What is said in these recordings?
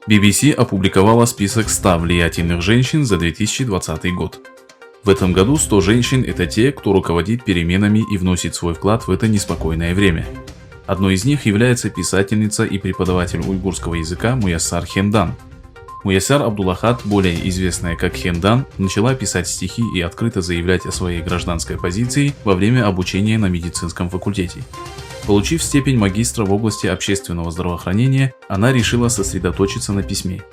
BBC опубликовала список 100 влиятельных женщин за 2020 год. В этом году 100 женщин – это те, кто руководит переменами и вносит свой вклад в это неспокойное время. Одной из них является писательница и преподаватель уйгурского языка Муяссар Хендан. Муяссар Абдуллахат, более известная как Хендан, начала писать стихи и открыто заявлять о своей гражданской позиции во время обучения на медицинском факультете. Получив степень магистра в области общественного здравоохранения, она решила сосредоточиться на письме.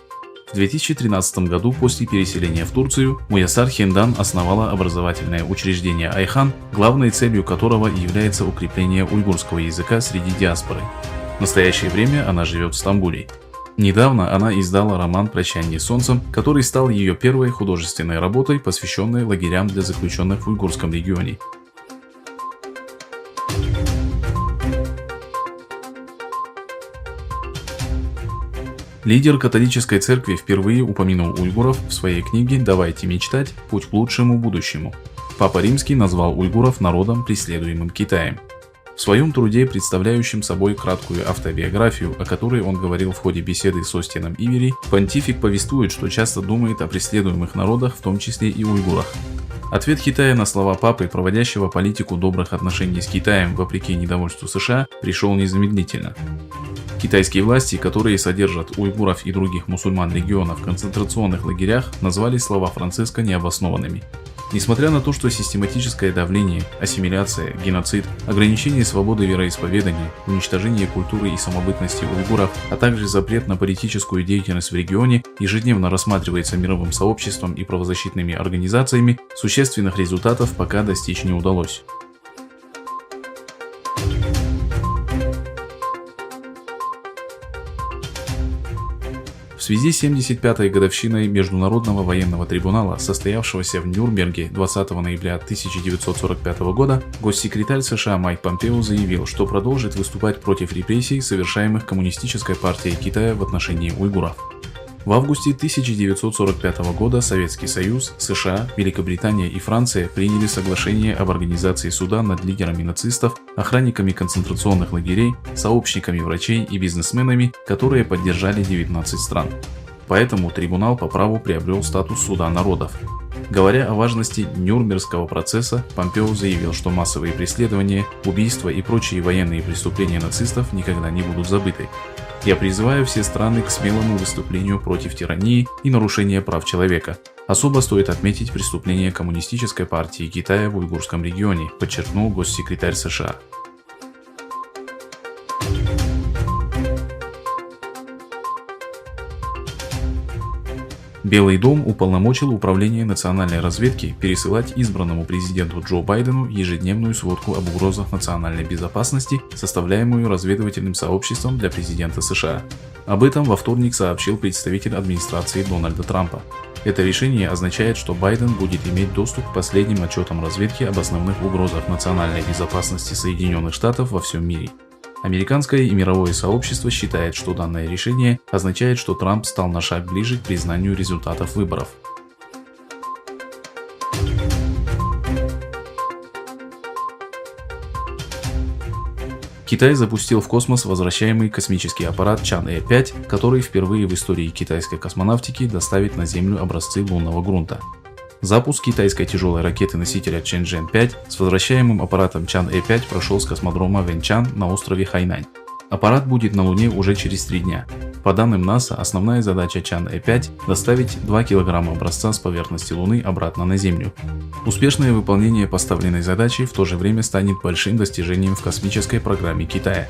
В 2013 году, после переселения в Турцию, Муяссар Хендан основала образовательное учреждение Айхан, главной целью которого является укрепление уйгурского языка среди диаспоры. В настоящее время она живет в Стамбуле. Недавно она издала роман «Прощание с солнцем», который стал ее первой художественной работой, посвященной лагерям для заключенных в уйгурском регионе. Лидер католической церкви впервые упомянул уйгуров в своей книге «Давайте мечтать. Путь к лучшему будущему». Папа Римский назвал уйгуров народом, преследуемым Китаем. В своем труде, представляющем собой краткую автобиографию, о которой он говорил в ходе беседы с Остином Ивери, понтифик повествует, что часто думает о преследуемых народах, в том числе и уйгурах. Ответ Китая на слова папы, проводящего политику добрых отношений с Китаем вопреки недовольству США, пришел незамедлительно. Китайские власти, которые содержат уйгуров и других мусульман региона в концентрационных лагерях, назвали слова Франциска необоснованными. Несмотря на то, что систематическое давление, ассимиляция, геноцид, ограничение свободы вероисповедания, уничтожение культуры и самобытности уйгуров, а также запрет на политическую деятельность в регионе ежедневно рассматривается мировым сообществом и правозащитными организациями, существенных результатов пока достичь не удалось. В связи с 75-й годовщиной Международного военного трибунала, состоявшегося в Нюрнберге 20 ноября 1945 года, госсекретарь США Майк Помпео заявил, что продолжит выступать против репрессий, совершаемых Коммунистической партией Китая в отношении уйгуров. В августе 1945 года Советский Союз, США, Великобритания и Франция приняли соглашение об организации суда над лидерами нацистов, охранниками концентрационных лагерей, сообщниками врачей и бизнесменами, которые поддержали 19 стран. Поэтому трибунал по праву приобрел статус суда народов. Говоря о важности Нюрнбергского процесса, Помпео заявил, что массовые преследования, убийства и прочие военные преступления нацистов никогда не будут забыты. Я призываю все страны к смелому выступлению против тирании и нарушения прав человека. Особо стоит отметить преступления Коммунистической партии Китая в уйгурском регионе, подчеркнул госсекретарь США. Белый дом уполномочил Управление национальной разведки пересылать избранному президенту Джо Байдену ежедневную сводку об угрозах национальной безопасности, составляемую разведывательным сообществом для президента США. Об этом во вторник сообщил представитель администрации Дональда Трампа. Это решение означает, что Байден будет иметь доступ к последним отчетам разведки об основных угрозах национальной безопасности Соединенных Штатов во всем мире. Американское и мировое сообщество считает, что данное решение означает, что Трамп стал на шаг ближе к признанию результатов выборов. Китай запустил в космос возвращаемый космический аппарат Чан-Э-5, который впервые в истории китайской космонавтики доставит на Землю образцы лунного грунта. Запуск китайской тяжелой ракеты-носителя Чэньчжэнь-5 с возвращаемым аппаратом Чан-Э-5 прошел с космодрома Вэньчан на острове Хайнань. Аппарат будет на Луне уже через 3 дня. По данным НАСА, основная задача Чан-Э-5 – доставить 2 кг образца с поверхности Луны обратно на Землю. Успешное выполнение поставленной задачи в то же время станет большим достижением в космической программе Китая.